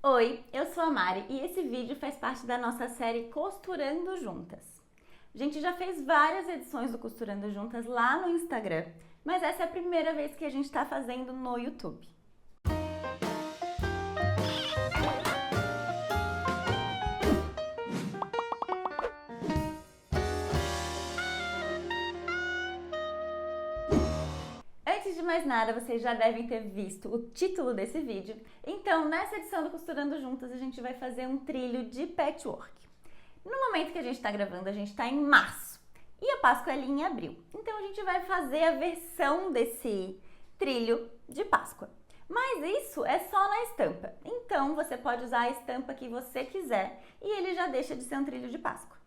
Oi, eu sou a Mari e esse vídeo faz parte da nossa série Costurando Juntas. A gente já fez várias edições do Costurando Juntas lá no Instagram, mas essa é a primeira vez que a gente está fazendo no YouTube. Antes de mais nada, vocês já devem ter visto o título desse vídeo. Então, nessa edição do Costurando Juntas, a gente vai fazer um trilho de patchwork. No momento que a gente está gravando, a gente está em março e a Páscoa é ali em abril. Então, a gente vai fazer a versão desse trilho de Páscoa. Mas isso é só na estampa. Então, você pode usar a estampa que você quiser e ele já deixa de ser um trilho de Páscoa.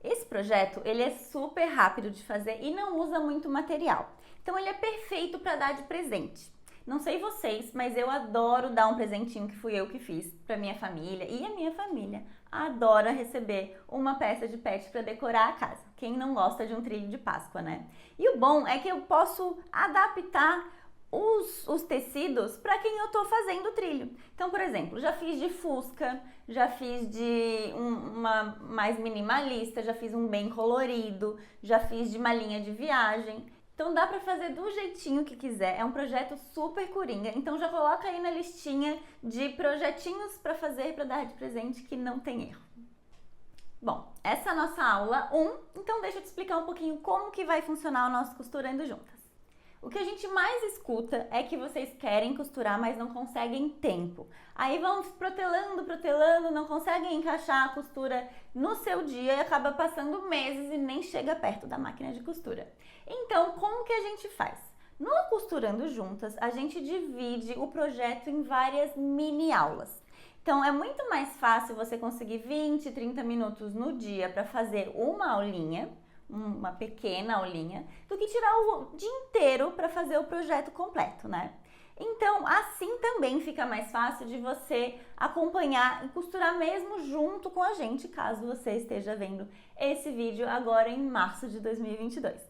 Esse projeto, ele é super rápido de fazer e não usa muito material. Então ele é perfeito para dar de presente. Não sei vocês, mas eu adoro dar um presentinho que fui eu que fiz para minha família. E a minha família adora receber uma peça de patch para decorar a casa. Quem não gosta de um trilho de Páscoa, né? E o bom é que eu posso adaptar os tecidos para quem eu tô fazendo o trilho. Então, por exemplo, já fiz de fusca, já fiz de uma mais minimalista, já fiz um bem colorido, já fiz de malinha de viagem. Então dá para fazer do jeitinho que quiser, é um projeto super coringa, então já coloca aí na listinha de projetinhos para fazer para dar de presente que não tem erro. Bom, essa é a nossa aula 1, então deixa eu te explicar um pouquinho como que vai funcionar o nosso Costurando Juntas. O que a gente mais escuta é que vocês querem costurar, mas não conseguem tempo. Aí vão protelando, não conseguem encaixar a costura no seu dia e acaba passando meses e nem chega perto da máquina de costura. Então, como que a gente faz? No Costurando Juntas, a gente divide o projeto em várias mini aulas. Então, é muito mais fácil você conseguir 20, 30 minutos no dia para fazer uma aulinha, uma pequena aulinha, do que tirar o dia inteiro para fazer o projeto completo, né? Então, assim também fica mais fácil de você acompanhar e costurar mesmo junto com a gente, caso você esteja vendo esse vídeo agora em março de 2022.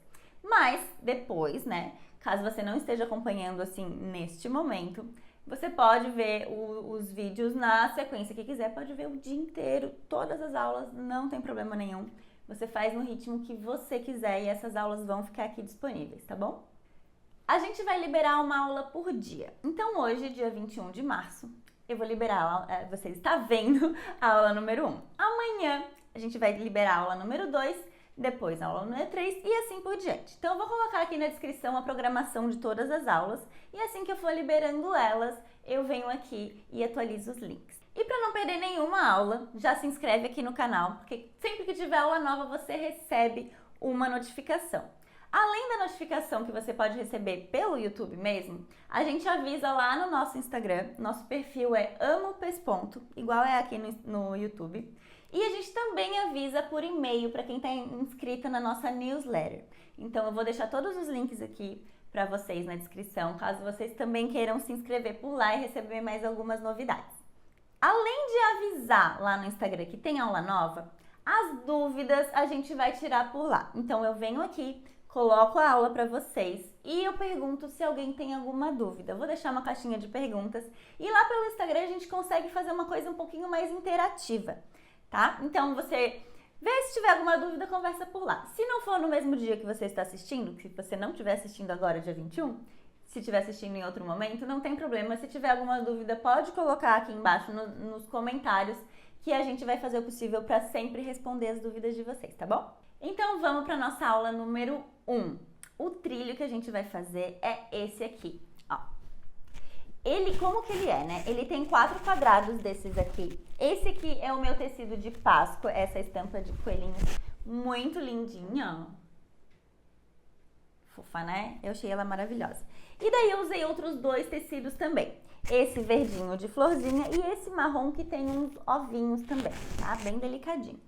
Mas depois, né, caso você não esteja acompanhando assim neste momento, você pode ver os vídeos na sequência que quiser, pode ver o dia inteiro, todas as aulas, não tem problema nenhum. Você faz no ritmo que você quiser e essas aulas vão ficar aqui disponíveis, tá bom? A gente vai liberar uma aula por dia. Então hoje, dia 21 de março, eu vou liberar, você está vendo a aula número 1. Amanhã a gente vai liberar a aula número 2, depois a aula número 3 e assim por diante. Então eu vou colocar aqui na descrição a programação de todas as aulas e assim que eu for liberando elas, eu venho aqui e atualizo os links. E para não perder nenhuma aula, já se inscreve aqui no canal, porque sempre que tiver aula nova você recebe uma notificação. Além da notificação que você pode receber pelo YouTube mesmo, a gente avisa lá no nosso Instagram, nosso perfil é amopesponto, igual é aqui no YouTube. E a gente também avisa por e-mail para quem está inscrito na nossa newsletter. Então eu vou deixar todos os links aqui para vocês na descrição, caso vocês também queiram se inscrever por lá e receber mais algumas novidades. Além de avisar lá no Instagram que tem aula nova, as dúvidas a gente vai tirar por lá. Então eu venho aqui, coloco a aula para vocês e eu pergunto se alguém tem alguma dúvida. Eu vou deixar uma caixinha de perguntas e lá pelo Instagram a gente consegue fazer uma coisa um pouquinho mais interativa, tá? Então você vê se tiver alguma dúvida, conversa por lá. Se não for no mesmo dia que você está assistindo, se você não estiver assistindo agora, dia 21, se estiver assistindo em outro momento, não tem problema. Se tiver alguma dúvida, pode colocar aqui embaixo nos comentários que a gente vai fazer o possível para sempre responder as dúvidas de vocês, tá bom? Então vamos para nossa aula número 1. O trilho que a gente vai fazer é esse aqui, ó. Ele, como que ele é, né? Ele tem 4 quadrados desses aqui. Esse aqui é o meu tecido de Páscoa, essa estampa de coelhinho muito lindinha, ó. Fofa, né? Eu achei ela maravilhosa. E daí eu usei outros 2 tecidos também. Esse verdinho de florzinha e esse marrom que tem uns ovinhos também, tá? Bem delicadinho.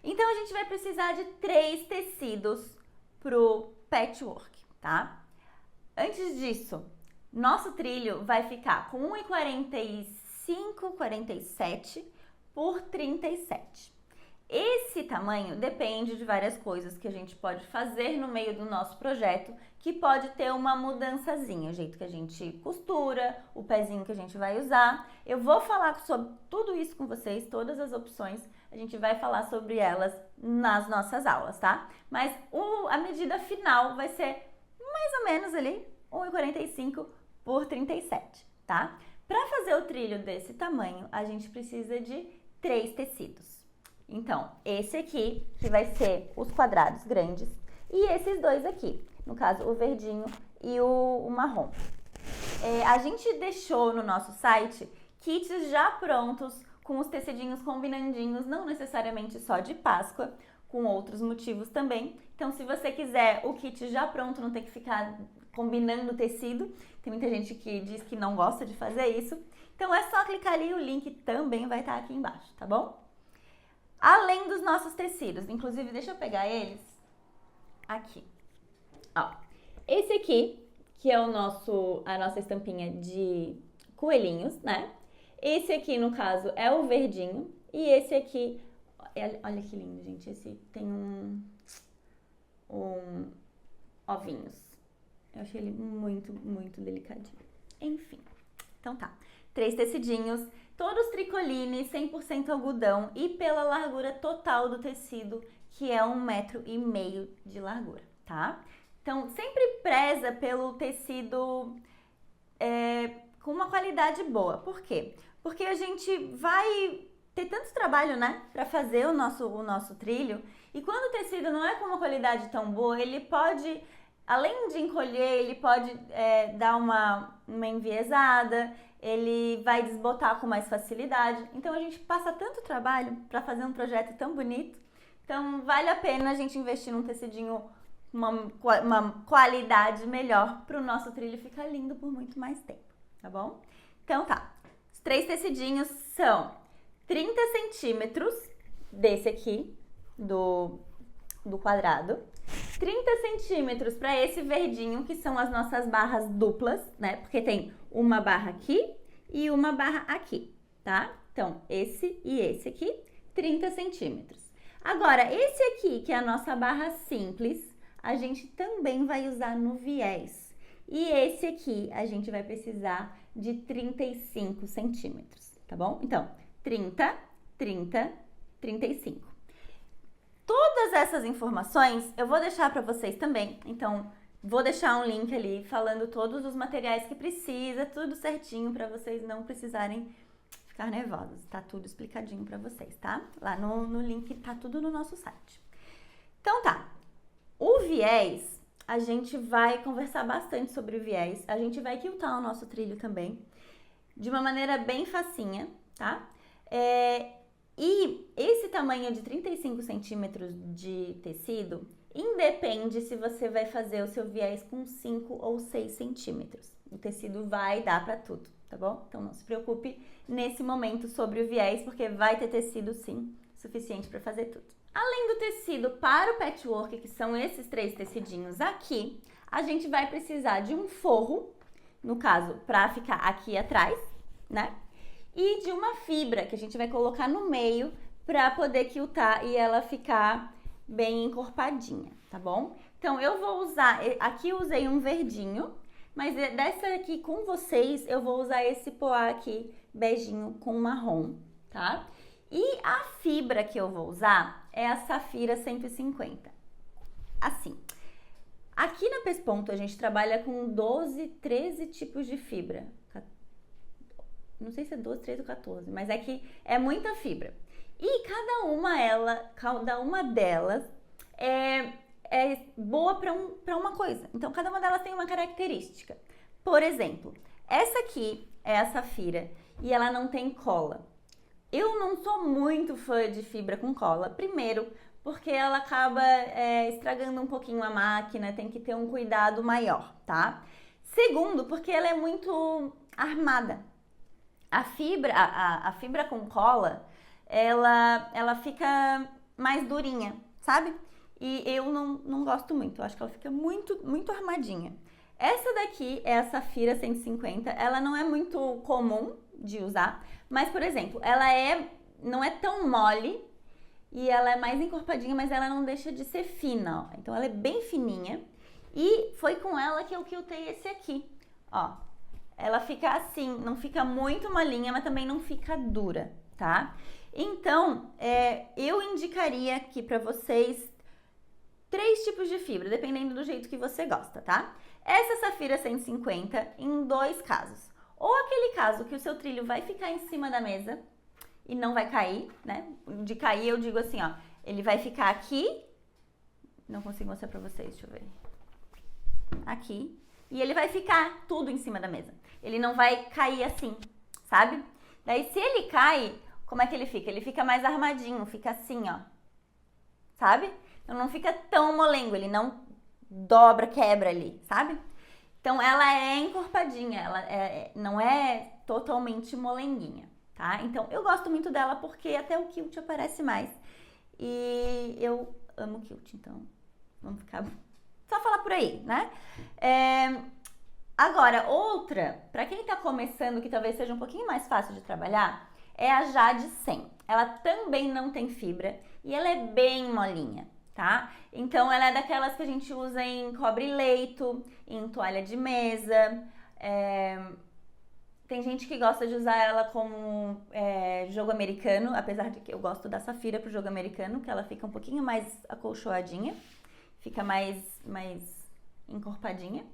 Então a gente vai precisar de 3 tecidos pro patchwork, tá? Antes disso, nosso trilho vai ficar com 1,45, 47 por 37. Esse tamanho depende de várias coisas que a gente pode fazer no meio do nosso projeto, que pode ter uma mudançazinha, o jeito que a gente costura, o pezinho que a gente vai usar. Eu vou falar sobre tudo isso com vocês, todas as opções, a gente vai falar sobre elas nas nossas aulas, tá? Mas a medida final vai ser mais ou menos ali 1,45 por 37, tá? Para fazer o trilho desse tamanho, a gente precisa de 3 tecidos. Então, esse aqui, que vai ser os quadrados grandes, e esses dois aqui, no caso, o verdinho e o marrom. A gente deixou no nosso site kits já prontos, com os tecidinhos combinandinhos, não necessariamente só de Páscoa, com outros motivos também. Então, se você quiser o kit já pronto, não ter que ficar combinando o tecido, tem muita gente que diz que não gosta de fazer isso. Então, é só clicar ali, o link também vai estar aqui embaixo, tá bom? Além dos nossos tecidos, inclusive, deixa eu pegar eles aqui. Ó, esse aqui, que é a nossa estampinha de coelhinhos, né? Esse aqui, no caso, é o verdinho. E esse aqui, olha que lindo, gente. Esse tem um ovinhos. Eu achei ele muito, muito delicadinho. Enfim, então tá. 3 tecidinhos, todos tricoline, 100% algodão e pela largura total do tecido, que é 1,5 m de largura, tá? Então, sempre preza pelo tecido com uma qualidade boa. Por quê? Porque a gente vai ter tanto trabalho, né, para fazer o nosso trilho, e quando o tecido não é com uma qualidade tão boa, ele pode, além de encolher, ele pode dar uma enviesada, ele vai desbotar com mais facilidade. Então a gente passa tanto trabalho para fazer um projeto tão bonito, então vale a pena a gente investir num tecidinho, uma qualidade melhor para o nosso trilho ficar lindo por muito mais tempo, tá bom? Então tá, os 3 tecidinhos são 30 centímetros desse aqui, do quadrado, 30 centímetros para esse verdinho, que são as nossas barras duplas, né? Porque tem uma barra aqui e uma barra aqui, tá? Então, esse e esse aqui, 30 centímetros. Agora, esse aqui, que é a nossa barra simples, a gente também vai usar no viés. E esse aqui, a gente vai precisar de 35 centímetros, tá bom? Então, 30, 30, 35. Todas essas informações eu vou deixar para vocês também, então vou deixar um link ali falando todos os materiais que precisa, tudo certinho para vocês não precisarem ficar nervosos, tá tudo explicadinho para vocês, tá? Lá no link tá tudo no nosso site. Então tá, o viés, a gente vai conversar bastante sobre o viés, a gente vai quiltar o nosso trilho também, de uma maneira bem facinha, tá? E esse tamanho de 35 centímetros de tecido, independe se você vai fazer o seu viés com 5 ou 6 centímetros. O tecido vai dar para tudo, tá bom? Então não se preocupe nesse momento sobre o viés, porque vai ter tecido sim, suficiente para fazer tudo. Além do tecido para o patchwork, que são esses 3 tecidinhos aqui, a gente vai precisar de um forro, no caso, para ficar aqui atrás, né? E de uma fibra que a gente vai colocar no meio para poder quiltar e ela ficar bem encorpadinha, tá bom? Então eu vou usar, aqui eu usei um verdinho, mas dessa aqui com vocês eu vou usar esse poá aqui, beijinho com marrom, tá? E a fibra que eu vou usar é a Safira 150. Assim, aqui na Pesponto a gente trabalha com 12, 13 tipos de fibra. Não sei se é 12, 13 ou 14, mas é que é muita fibra. E cada uma delas é boa para uma coisa. Então, cada uma delas tem uma característica. Por exemplo, essa aqui é a Safira e ela não tem cola. Eu não sou muito fã de fibra com cola. Primeiro, porque ela acaba estragando um pouquinho a máquina, tem que ter um cuidado maior, tá? Segundo, porque ela é muito armada. A fibra com cola, ela fica mais durinha, sabe? E eu não gosto muito, eu acho que ela fica muito, muito armadinha. Essa daqui é a Safira 150, ela não é muito comum de usar, mas, por exemplo, ela não é tão mole e ela é mais encorpadinha, mas ela não deixa de ser fina, ó. Então ela é bem fininha e foi com ela que eu quiltei esse aqui, ó. Ela fica assim, não fica muito molinha, mas também não fica dura, tá? Então, eu indicaria aqui pra vocês 3 tipos de fibra, dependendo do jeito que você gosta, tá? Essa Safira 150 em 2 casos. Ou aquele caso que o seu trilho vai ficar em cima da mesa e não vai cair, né? De cair eu digo assim, ó, ele vai ficar aqui, não consigo mostrar pra vocês, deixa eu ver. Aqui. E ele vai ficar tudo em cima da mesa. Ele não vai cair assim, sabe? Daí se ele cai, como é que ele fica? Ele fica mais armadinho, fica assim, ó. Sabe? Então não fica tão molengo, ele não dobra, quebra ali, sabe? Então ela é encorpadinha, ela não é totalmente molenguinha, tá? Então eu gosto muito dela porque até o quilt aparece mais. E eu amo quilt, então vamos ficar... Só falar por aí, né? Agora, outra, pra quem tá começando, que talvez seja um pouquinho mais fácil de trabalhar, é a Jade 100. Ela também não tem fibra e ela é bem molinha, tá? Então, ela é daquelas que a gente usa em cobre-leito, em toalha de mesa. Tem gente que gosta de usar ela como jogo americano, apesar de que eu gosto da Safira pro jogo americano, que ela fica um pouquinho mais acolchoadinha, fica mais encorpadinha.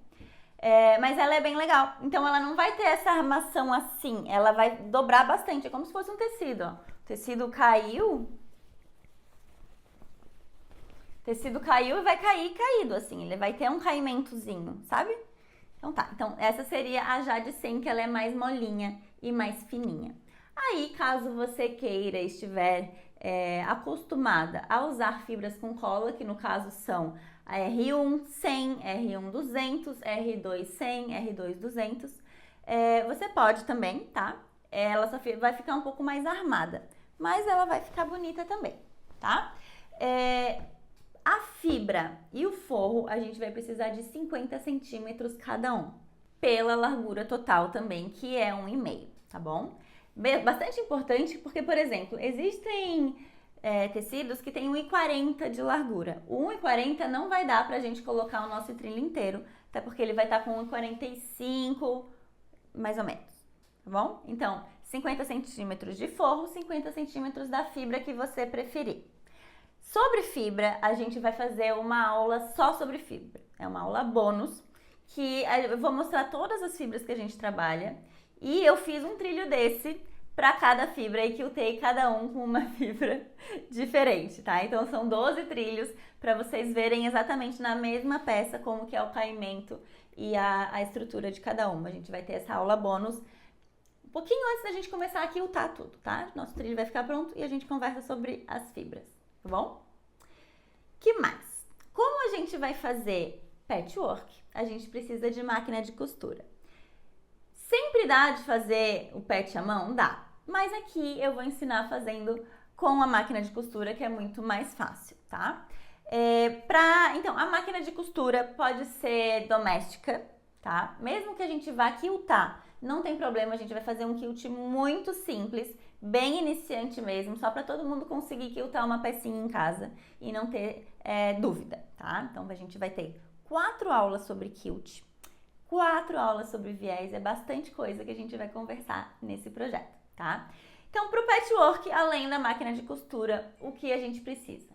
Mas ela é bem legal. Então ela não vai ter essa armação assim, ela vai dobrar bastante. É como se fosse um tecido, ó. O tecido caiu e vai cair caído, assim. Ele vai ter um caimentozinho, sabe? Então tá. Então essa seria a Jade 100, que ela é mais molinha e mais fininha. Aí, caso você queira, estiver acostumada a usar fibras com cola, que no caso são a R1 100, R1 200, R2 100, R2 200, você pode também, tá? Ela só vai ficar um pouco mais armada, mas ela vai ficar bonita também, tá? A fibra e o forro a gente vai precisar de 50 centímetros cada um, pela largura total também, que é 1,5, tá bom? Bastante importante porque, por exemplo, existem tecidos que tem 1,40 de largura. O 1,40 não vai dar pra gente colocar o nosso trilho inteiro, até porque ele vai estar com 1,45, mais ou menos, tá bom? Então, 50 centímetros de forro, 50 centímetros da fibra que você preferir. Sobre fibra, a gente vai fazer uma aula só sobre fibra. É uma aula bônus, que eu vou mostrar todas as fibras que a gente trabalha. E eu fiz um trilho desse para cada fibra e quiltei cada um com uma fibra diferente, tá? Então são 12 trilhos para vocês verem exatamente na mesma peça como que é o caimento e a estrutura de cada uma. A gente vai ter essa aula bônus um pouquinho antes da gente começar a quiltar tudo, tá? Nosso trilho vai ficar pronto e a gente conversa sobre as fibras, tá bom? Que mais? Como a gente vai fazer patchwork, a gente precisa de máquina de costura. Sempre dá de fazer o patch à mão? Dá. Mas aqui eu vou ensinar fazendo com a máquina de costura, que é muito mais fácil, tá? Então, a máquina de costura pode ser doméstica, tá? Mesmo que a gente vá quiltar, não tem problema, a gente vai fazer um quilt muito simples, bem iniciante mesmo, só para todo mundo conseguir quiltar uma pecinha em casa e não ter dúvida, tá? Então, a gente vai ter 4 aulas sobre quilt, 4 aulas sobre viés, é bastante coisa que a gente vai conversar nesse projeto, tá? Então, para o patchwork, além da máquina de costura, o que a gente precisa?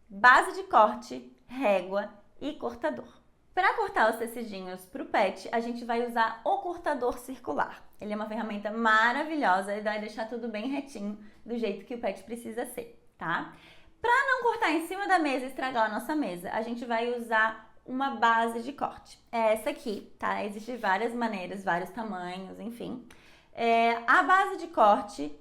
Base de corte, régua e cortador. Para cortar os tecidinhos para o patch, a gente vai usar o cortador circular. Ele é uma ferramenta maravilhosa, ele vai deixar tudo bem retinho, do jeito que o patch precisa ser, tá? Para não cortar em cima da mesa e estragar a nossa mesa, a gente vai usar uma base de corte. É essa aqui, tá? Existem várias maneiras, vários tamanhos, enfim. A base de corte,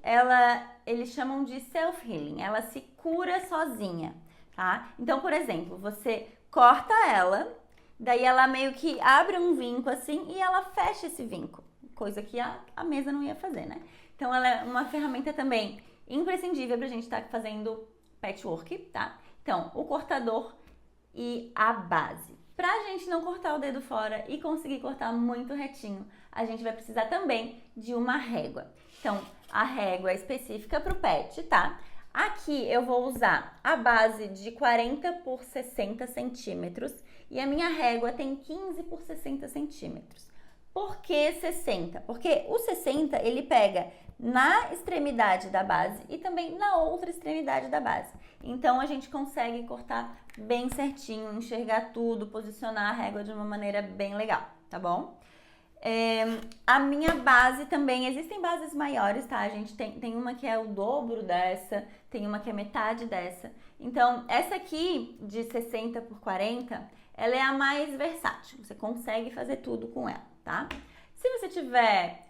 eles chamam de self-healing, ela se cura sozinha, tá? Então, por exemplo, você corta ela, daí ela meio que abre um vinco assim e ela fecha esse vinco, coisa que a mesa não ia fazer, né? Então, ela é uma ferramenta também imprescindível pra gente estar fazendo patchwork, tá? Então, o cortador e a base. Pra gente não cortar o dedo fora e conseguir cortar muito retinho, a gente vai precisar também de uma régua. Então, a régua é específica pro patch, tá? Aqui eu vou usar a base de 40 por 60 centímetros e a minha régua tem 15 por 60 centímetros. Por que 60? Porque o 60 ele pega na extremidade da base e também na outra extremidade da base. Então a gente consegue cortar bem certinho, enxergar tudo, posicionar a régua de uma maneira bem legal, tá bom? A minha base também, existem bases maiores, tá? A gente tem uma que é o dobro dessa, tem uma que é metade dessa. Então, essa aqui, de 60 por 40, ela é a mais versátil. Você consegue fazer tudo com ela, tá? Se você tiver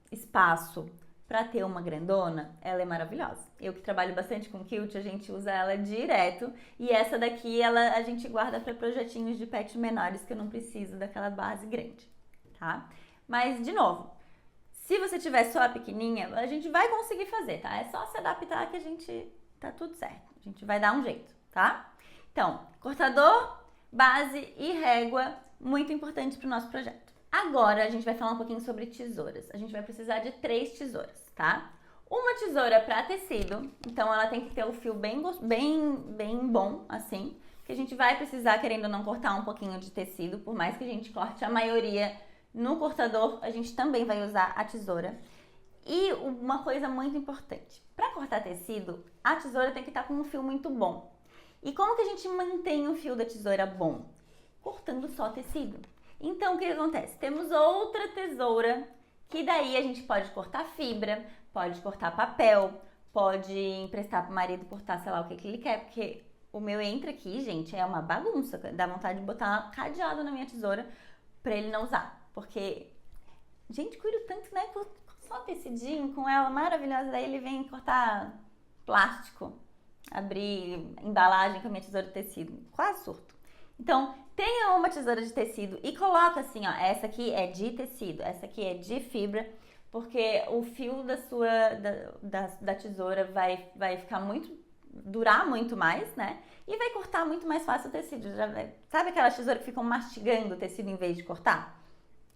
espaço para ter uma grandona, ela é maravilhosa. Eu que trabalho bastante com quilt, a gente usa ela direto. E essa daqui, a gente guarda para projetinhos de pet menores, que eu não preciso daquela base grande. Tá? Mas, de novo, se você tiver só a pequenininha, a gente vai conseguir fazer, tá? É só se adaptar que a gente tá tudo certo. A gente vai dar um jeito, tá? Então, cortador, base e régua, muito importante para o nosso projeto. Agora, a gente vai falar um pouquinho sobre tesouras. A gente vai precisar de 3 tesouras, tá? Uma tesoura para tecido, então ela tem que ter o fio bem bom, assim, que a gente vai precisar, querendo ou não, cortar um pouquinho de tecido, por mais que a gente corte a maioria no cortador, a gente também vai usar a tesoura. E uma coisa muito importante, para cortar tecido, a tesoura tem que estar com um fio muito bom. E como que a gente mantém o fio da tesoura bom? Cortando só tecido. Então, o que acontece? Temos outra tesoura, que daí a gente pode cortar fibra, pode cortar papel, pode emprestar pro marido cortar, sei lá, o que ele quer, porque o meu entra aqui, gente, é uma bagunça. Dá vontade de botar cadeado na minha tesoura pra ele não usar. Porque, gente, cuido tanto, né? Só tecidinho com ela, maravilhosa. Daí ele vem cortar plástico, abrir embalagem com a minha tesoura de tecido. Quase surto. Então, tenha uma tesoura de tecido e coloca assim, ó. Essa aqui é de tecido, essa aqui é de fibra. Porque o fio da tesoura vai ficar durar muito mais, né? E vai cortar muito mais fácil o tecido. Sabe aquelas tesouras que ficam mastigando o tecido em vez de cortar?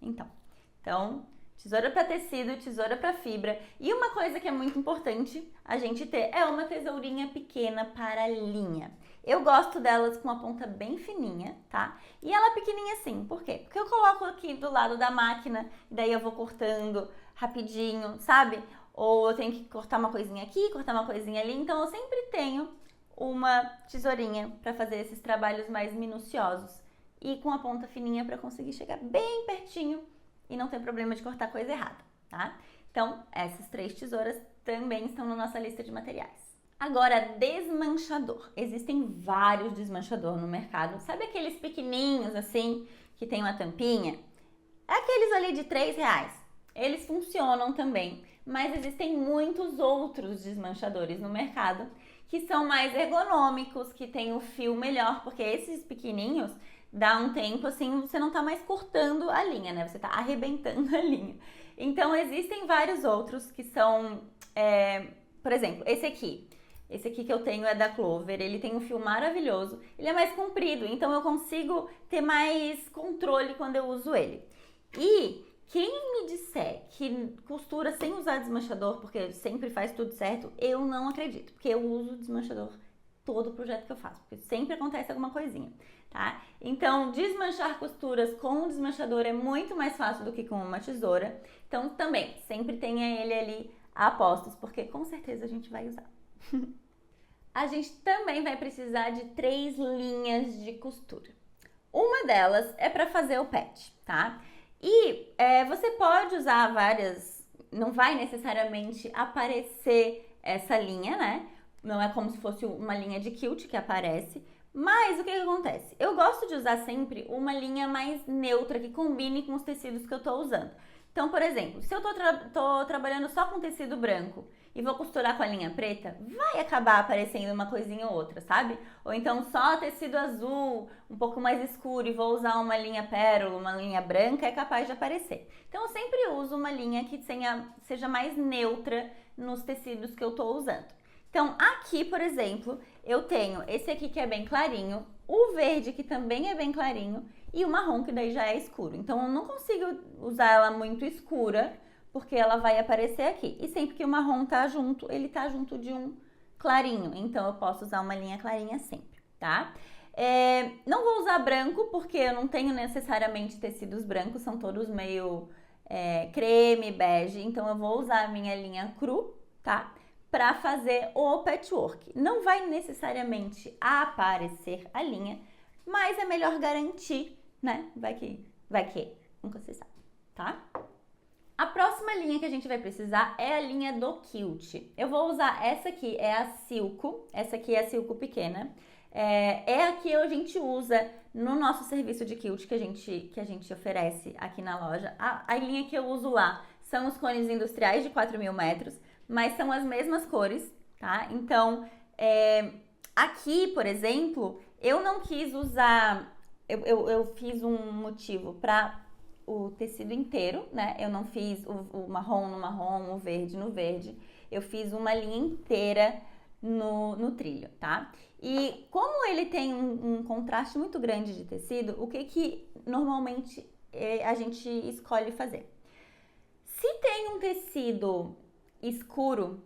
Então, tesoura para tecido, tesoura para fibra. E uma coisa que é muito importante a gente ter é uma tesourinha pequena para linha. Eu gosto delas com a ponta bem fininha, tá? E ela pequenininha assim, por quê? Porque eu coloco aqui do lado da máquina, e daí eu vou cortando rapidinho, sabe? Ou eu tenho que cortar uma coisinha aqui, cortar uma coisinha ali, então eu sempre tenho uma tesourinha para fazer esses trabalhos mais minuciosos. E com a ponta fininha para conseguir chegar bem pertinho e não ter problema de cortar coisa errada, tá? Então, essas 3 tesouras também estão na nossa lista de materiais. Agora, desmanchador. Existem vários desmanchadores no mercado. Sabe aqueles pequenininhos, assim, que tem uma tampinha? Aqueles ali de R$3. Eles funcionam também, mas existem muitos outros desmanchadores no mercado que são mais ergonômicos, que tem o fio melhor, porque esses pequenininhos dá um tempo assim, você não tá mais cortando a linha, né? Você tá arrebentando a linha. Então, existem vários outros que são, por exemplo, esse aqui. Esse aqui que eu tenho é da Clover, ele tem um fio maravilhoso, ele é mais comprido, então eu consigo ter mais controle quando eu uso ele. E quem me disser que costura sem usar desmanchador, porque sempre faz tudo certo, eu não acredito, porque eu uso desmanchador todo o projeto que eu faço, porque sempre acontece alguma coisinha, tá? Então, desmanchar costuras com o desmanchador é muito mais fácil do que com uma tesoura. Então, também, sempre tenha ele ali a postos, porque com certeza a gente vai usar. A gente também vai precisar de 3 linhas de costura. Uma delas é para fazer o pet, tá? E você pode usar várias, não vai necessariamente aparecer essa linha, né? Não é como se fosse uma linha de quilt que aparece. Mas o que acontece? Eu gosto de usar sempre uma linha mais neutra, que combine com os tecidos que eu tô usando. Então, por exemplo, se eu tô trabalhando só com tecido branco e vou costurar com a linha preta, vai acabar aparecendo uma coisinha ou outra, sabe? Ou então só tecido azul, um pouco mais escuro, e vou usar uma linha pérola, uma linha branca, é capaz de aparecer. Então, eu sempre uso uma linha que seja mais neutra nos tecidos que eu tô usando. Então, aqui, por exemplo, eu tenho esse aqui que é bem clarinho, o verde que também é bem clarinho e o marrom que daí já é escuro. Então, eu não consigo usar ela muito escura, porque ela vai aparecer aqui. E sempre que o marrom tá junto, ele tá junto de um clarinho, então eu posso usar uma linha clarinha sempre, tá? Não vou usar branco, porque eu não tenho necessariamente tecidos brancos, são todos meio creme, bege, então eu vou usar a minha linha cru, tá? Pra fazer o patchwork. Não vai necessariamente aparecer a linha, mas é melhor garantir, né? Vai que, nunca se sabe, tá? A próxima linha que a gente vai precisar é a linha do Kilt. Eu vou usar essa aqui, é a Silco, essa aqui é a Silco pequena. É a que a gente usa no nosso serviço de quilt que a gente oferece aqui na loja. A linha que eu uso lá são os cones industriais de 4.000 metros, mas são as mesmas cores, tá? Então, aqui, por exemplo, eu não quis usar... Eu fiz um motivo para o tecido inteiro, né? Eu não fiz o marrom no marrom, o verde no verde. Eu fiz uma linha inteira no trilho, tá? E como ele tem um contraste muito grande de tecido, o que normalmente a gente escolhe fazer? Se tem um tecido escuro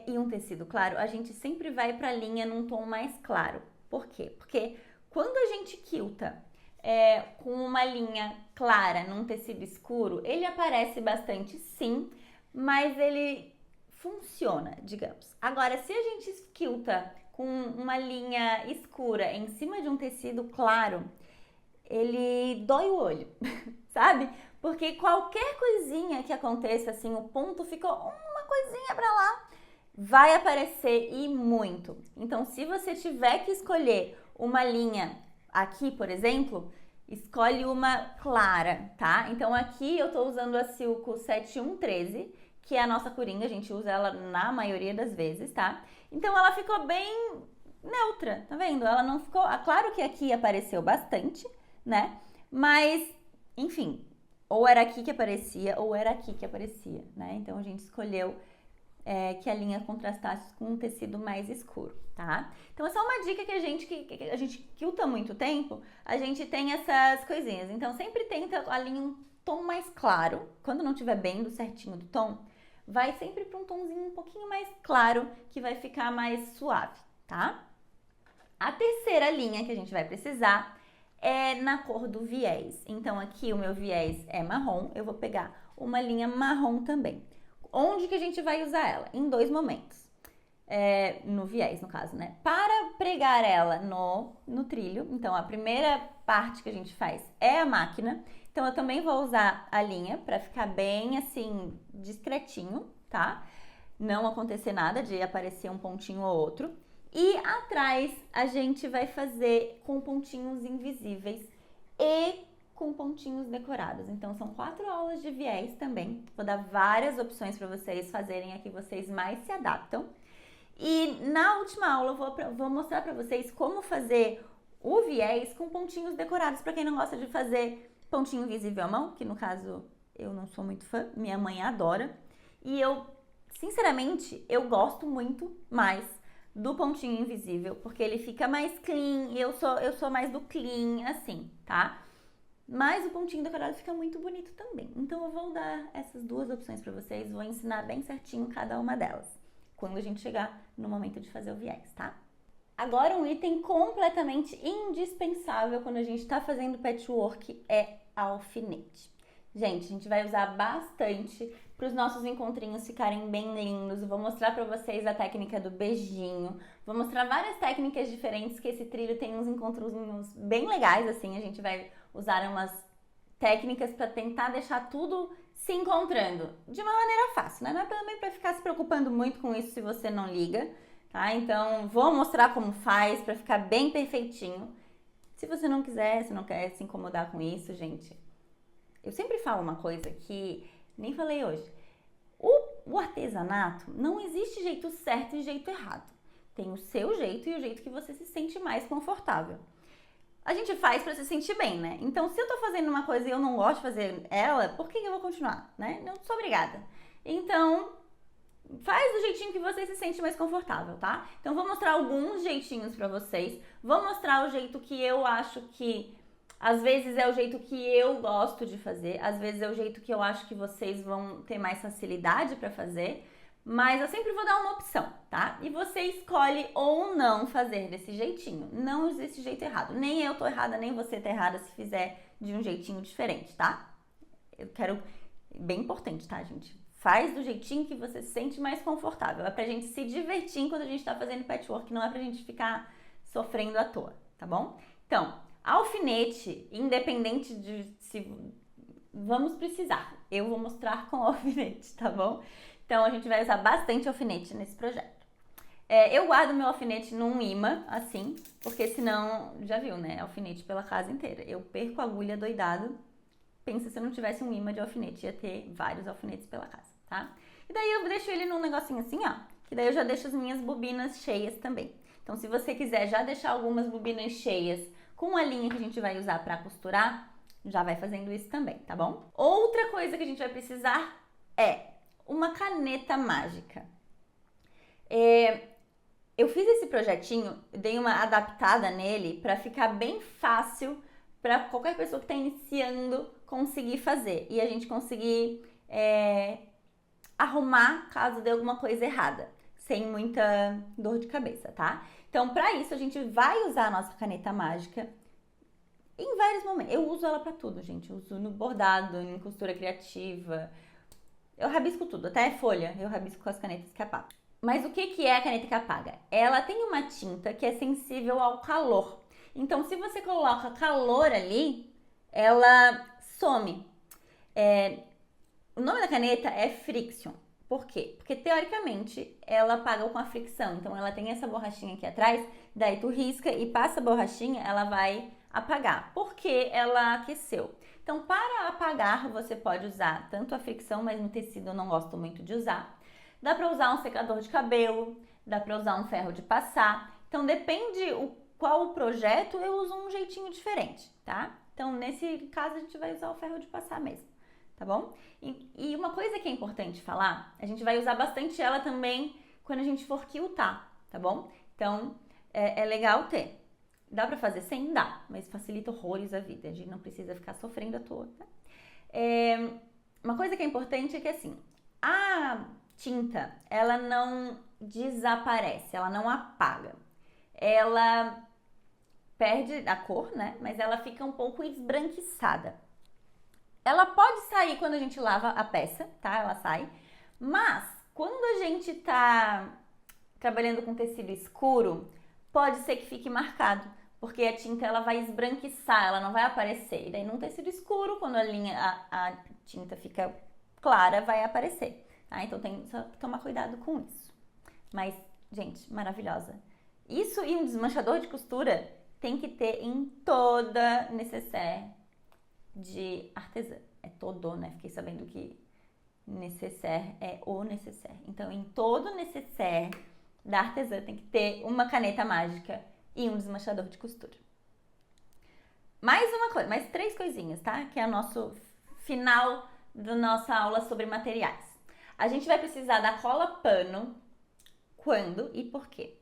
e um tecido claro, a gente sempre vai para a linha num tom mais claro. Por quê? Porque quando a gente quilta com uma linha clara num tecido escuro, ele aparece bastante, sim, mas ele funciona, digamos. Agora, se a gente quilta com uma linha escura em cima de um tecido claro, ele dói o olho, sabe? Porque qualquer coisinha que aconteça, assim, o ponto ficou uma coisinha pra lá, vai aparecer e muito. Então, se você tiver que escolher uma linha aqui, por exemplo, escolhe uma clara, tá? Então, aqui eu tô usando a Silco 7113, que é a nossa coringa, a gente usa ela na maioria das vezes, tá? Então, ela ficou bem neutra, tá vendo? Ela não ficou... Claro que aqui apareceu bastante, né? Mas, enfim, ou era aqui que aparecia, ou era aqui que aparecia, né? Então, a gente escolheu que a linha contrastasse com um tecido mais escuro, tá? Então, essa é uma dica que a gente quilta há muito tempo, a gente tem essas coisinhas. Então, sempre tenta a linha um tom mais claro, quando não estiver bem do certinho do tom, vai sempre para um tomzinho um pouquinho mais claro, que vai ficar mais suave, tá? A terceira linha que a gente vai precisar é na cor do viés. Então, aqui o meu viés é marrom, eu vou pegar uma linha marrom também. Onde que a gente vai usar ela? Em 2 momentos. No viés, no caso, né? Para pregar ela no trilho, então a primeira parte que a gente faz é a máquina. Então, eu também vou usar a linha para ficar bem, assim, discretinho, tá? Não acontecer nada de aparecer um pontinho ou outro. E atrás, a gente vai fazer com pontinhos invisíveis e com pontinhos decorados. Então, são 4 aulas de viés também. Vou dar várias opções para vocês fazerem a que vocês mais se adaptam. E na última aula, eu vou mostrar para vocês como fazer o viés com pontinhos decorados, para quem não gosta de fazer pontinho invisível à mão, que no caso eu não sou muito fã, minha mãe adora. E eu, sinceramente, eu gosto muito mais do pontinho invisível, porque ele fica mais clean, e eu sou mais do clean, assim, tá? Mas o pontinho decorado fica muito bonito também. Então eu vou dar essas 2 opções para vocês, vou ensinar bem certinho cada uma delas, quando a gente chegar no momento de fazer o viés, tá? Agora, um item completamente indispensável quando a gente tá fazendo patchwork é alfinete. Gente, a gente vai usar bastante para os nossos encontrinhos ficarem bem lindos. Eu vou mostrar para vocês a técnica do beijinho. Vou mostrar várias técnicas diferentes, que esse trilho tem uns encontros bem legais, assim. A gente vai usar umas técnicas para tentar deixar tudo se encontrando de uma maneira fácil, né? Não é também para ficar se preocupando muito com isso se você não liga, tá? Então, vou mostrar como faz para ficar bem perfeitinho. Se você não quiser, se não quer se incomodar com isso, gente... Eu sempre falo uma coisa que nem falei hoje. O artesanato, não existe jeito certo e jeito errado. Tem o seu jeito e o jeito que você se sente mais confortável. A gente faz pra se sentir bem, né? Então, se eu tô fazendo uma coisa e eu não gosto de fazer ela, por que eu vou continuar, né? Não sou obrigada. Então, faz do jeitinho que você se sente mais confortável, tá? Então, vou mostrar alguns jeitinhos pra vocês. Vou mostrar o jeito que eu acho que... Às vezes é o jeito que eu gosto de fazer, às vezes é o jeito que eu acho que vocês vão ter mais facilidade para fazer, Mas eu sempre vou dar uma opção, tá? E você escolhe ou não fazer desse jeitinho. Não existe jeito errado. Nem eu tô errada, nem você tá errada se fizer de um jeitinho diferente, tá? Eu quero... Bem importante, tá, gente? Faz do jeitinho que você se sente mais confortável. É pra gente se divertir enquanto a gente tá fazendo patchwork, não é pra gente ficar sofrendo à toa, tá bom? Então, alfinete, independente de se vamos precisar, eu vou mostrar com alfinete, tá bom? Então, a gente vai usar bastante alfinete nesse projeto. Eu guardo meu alfinete num imã, assim, porque senão, já viu, né? Alfinete pela casa inteira. Eu perco a agulha doidado. Pensa se eu não tivesse um imã de alfinete, ia ter vários alfinetes pela casa, tá? E daí eu deixo ele num negocinho assim, ó, que daí eu já deixo as minhas bobinas cheias também. Então, se você quiser já deixar algumas bobinas cheias com a linha que a gente vai usar pra costurar, já vai fazendo isso também, tá bom? Outra coisa que a gente vai precisar é uma caneta mágica. Eu fiz esse projetinho, dei uma adaptada nele para ficar bem fácil para qualquer pessoa que está iniciando conseguir fazer e a gente conseguir arrumar caso dê alguma coisa errada, sem muita dor de cabeça, tá? Então, para isso, a gente vai usar a nossa caneta mágica em vários momentos. Eu uso ela para tudo, gente. Eu uso no bordado, em costura criativa. Eu rabisco tudo, até folha eu rabisco com as canetas que apagam. Mas o que é a caneta que apaga? Ela tem uma tinta que é sensível ao calor. Então, se você coloca calor ali, ela some. O nome da caneta é Friction. Por quê? Porque, teoricamente, ela apaga com a fricção. Então, ela tem essa borrachinha aqui atrás, daí tu risca e passa a borrachinha, ela vai apagar. Porque ela aqueceu. Então, para apagar, você pode usar tanto a fricção, mas no tecido eu não gosto muito de usar. Dá para usar um secador de cabelo, dá para usar um ferro de passar. Então, depende qual o projeto, eu uso um jeitinho diferente, tá? Então, nesse caso, a gente vai usar o ferro de passar mesmo, tá bom? E uma coisa que é importante falar, a gente vai usar bastante ela também quando a gente for quiltar, tá bom? Então, é legal ter. Dá pra fazer sem? Dá, mas facilita horrores a vida. A gente não precisa ficar sofrendo à toa, tá? Uma coisa que é importante é que, assim, a tinta, ela não desaparece, ela não apaga. Ela perde a cor, né? Mas ela fica um pouco esbranquiçada. Ela pode sair quando a gente lava a peça, tá? Ela sai. Mas, quando a gente tá trabalhando com tecido escuro, pode ser que fique marcado, porque a tinta ela vai esbranquiçar, ela não vai aparecer. E daí num tecido escuro, quando a tinta fica clara, vai aparecer, tá? Então tem só que tomar cuidado com isso. Mas, gente, maravilhosa. Isso e um desmanchador de costura tem que ter em toda necessaire de artesã. É todo, né? Fiquei sabendo que necessaire é o necessaire. Então, em todo necessaire da artesã tem que ter uma caneta mágica e um desmanchador de costura. Mais uma coisa, mais 3 coisinhas, tá? Que é o nosso final da nossa aula sobre materiais. A gente vai precisar da cola pano. Quando e por quê?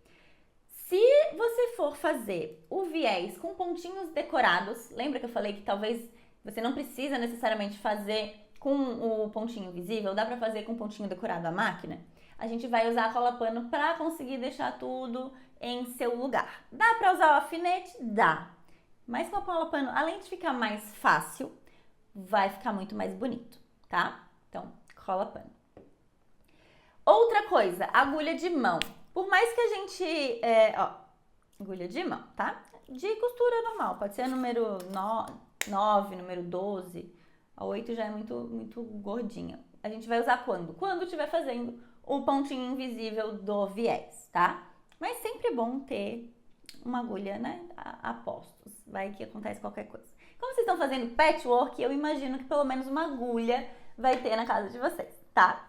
Se você for fazer o viés com pontinhos decorados, lembra que eu falei que talvez você não precisa necessariamente fazer com o pontinho visível, dá pra fazer com pontinho decorado à máquina? A gente vai usar a cola pano pra conseguir deixar tudo em seu lugar. Dá pra usar o alfinete? Dá. Mas com a cola pano, além de ficar mais fácil, vai ficar muito mais bonito, tá? Então, cola pano. Outra coisa, agulha de mão. Por mais que a gente... agulha de mão, tá? De costura normal, pode ser número 9, número 12. A 8 já é muito gordinha. A gente vai usar quando? Quando estiver fazendo o pontinho invisível do viés, tá? Mas sempre é bom ter uma agulha, né? A postos. Vai que acontece qualquer coisa. Como vocês estão fazendo patchwork, eu imagino que pelo menos uma agulha vai ter na casa de vocês, tá?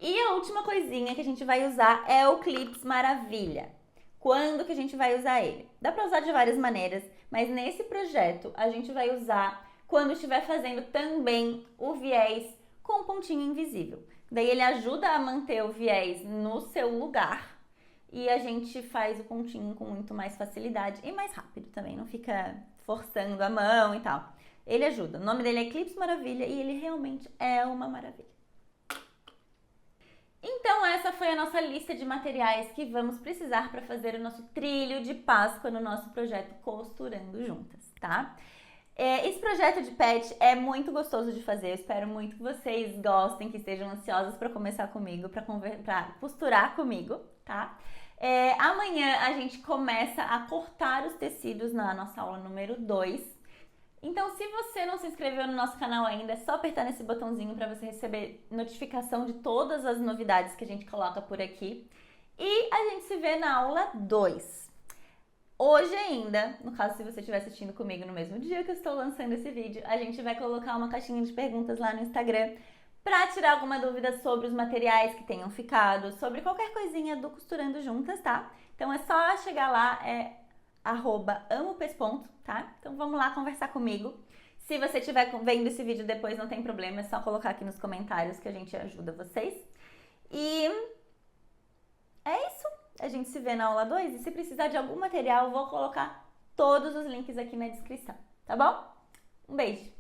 E a última coisinha que a gente vai usar é o Clips Maravilha. Quando que a gente vai usar ele? Dá pra usar de várias maneiras, mas nesse projeto a gente vai usar quando estiver fazendo também o viés com pontinho invisível. Daí ele ajuda a manter o viés no seu lugar e a gente faz o pontinho com muito mais facilidade e mais rápido também, não fica forçando a mão e tal. Ele ajuda. O nome dele é Clips Maravilha e ele realmente é uma maravilha. Então essa foi a nossa lista de materiais que vamos precisar para fazer o nosso trilho de Páscoa no nosso projeto Costurando Juntas, tá? Esse projeto de pet é muito gostoso de fazer, eu espero muito que vocês gostem, que estejam ansiosos para começar comigo, para costurar comigo, tá? Amanhã a gente começa a cortar os tecidos na nossa aula número 2. Então, se você não se inscreveu no nosso canal ainda, é só apertar nesse botãozinho para você receber notificação de todas as novidades que a gente coloca por aqui. E a gente se vê na aula 2. Hoje ainda, no caso se você estiver assistindo comigo no mesmo dia que eu estou lançando esse vídeo, a gente vai colocar uma caixinha de perguntas lá no Instagram para tirar alguma dúvida sobre os materiais que tenham ficado, sobre qualquer coisinha do Costurando Juntas, tá? Então é só chegar lá, @amopesponto, tá? Então vamos lá conversar comigo. Se você estiver vendo esse vídeo depois, não tem problema, é só colocar aqui nos comentários que a gente ajuda vocês. E é isso. A gente se vê na aula 2 e se precisar de algum material, eu vou colocar todos os links aqui na descrição, tá bom? Um beijo!